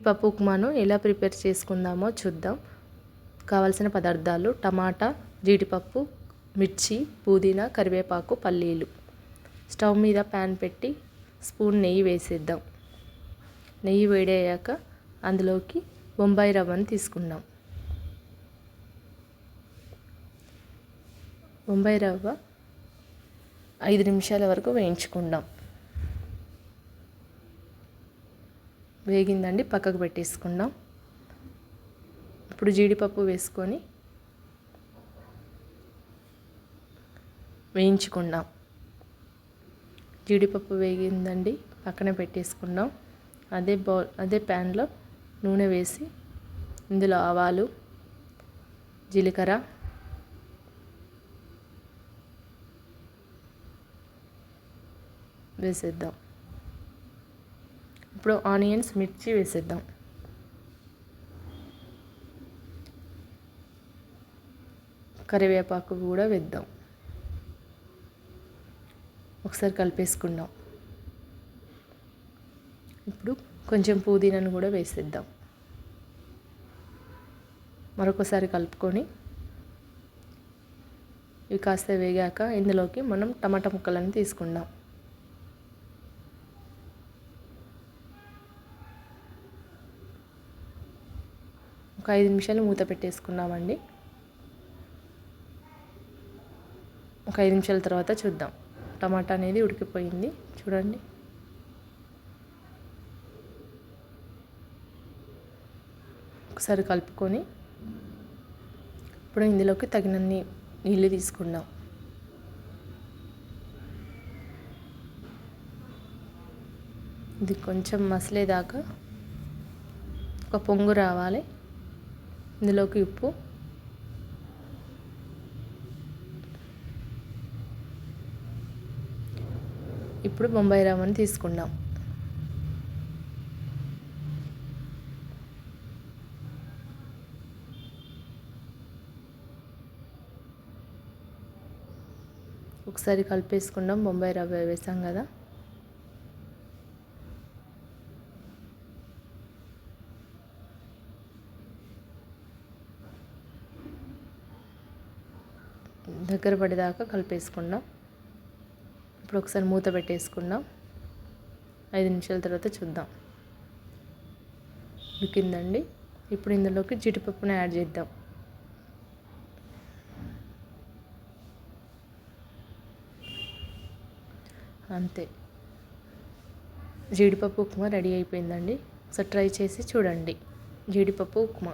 పప్పు ఉప్మాను ఎలా ప్రిపేర్ చేసుకుందామో చూద్దాం. కావాల్సిన పదార్థాలు: టమాటా, జీడిపప్పు, మిర్చి, పుదీనా, కరివేపాకు, పల్లీలు. స్టవ్ మీద ప్యాన్ పెట్టి స్పూన్ నెయ్యి వేసేద్దాం. నెయ్యి వేడయ్యాక అందులోకి బొంబాయి రవ్వను తీసుకుందాం. బొంబాయి రవ్వ 5 నిమిషాల వరకు వేయించుకుందాం. వేగిందండి, పక్కకు పెట్టేసుకుందాం. ఇప్పుడు జీడిపప్పు వేసుకొని వేయించుకుందాం. జీడిపప్పు వేగిందండి, పక్కన పెట్టేసుకుందాం. అదే ప్యాన్లో నూనె వేసి ఇందులో ఆవాలు, జీలకర్ర, వేసేద్దాం. ఇప్పుడు ఆనియన్స్, మిర్చి వేసేద్దాం. కరివేపాకు కూడా వేద్దాం. ఒకసారి కలిపేసుకుందాం. ఇప్పుడు కొంచెం పుదీనాను కూడా వేసేద్దాం. మరొకసారి కలుపుకొని ఇవి కాస్త వేగాక ఇందులోకి మనం టమాటా ముక్కలను తీసుకుందాం. ఒక 5 నిమిషాలు మూత పెట్టేసుకున్నామండి. ఒక 5 నిమిషాల తర్వాత చూద్దాం. టమాటా అనేది ఉడికిపోయింది, చూడండి. ఒకసారి కలుపుకొని ఇప్పుడు ఇందులోకి తగినన్ని నీళ్ళు తీసుకుందాం. ఇది కొంచెం మసలేదాకా ఒక పొంగు రావాలి. ఇందులోకి ఉప్పు, ఇప్పుడు బొంబాయి రవ్వను తీసుకుందాం. ఒకసారి కలిపేసుకుందాం. బొంబాయి రవ్వ వేసాం కదా. దగ్గర పడేదాకా కలిపేసుకుందాం. ఇప్పుడు ఒకసారి మూత పెట్టేసుకుందాం. 5 నిమిషాల తర్వాత చూద్దాం. ఉడికిందండి. ఇప్పుడు ఇందులోకి జీడిపప్పును యాడ్ చేద్దాం. అంతే, జీడిపప్పు ఉప్మా రెడీ అయిపోయిందండి. ఒకసారి ట్రై చేసి చూడండి. జీడిపప్పు ఉప్మా.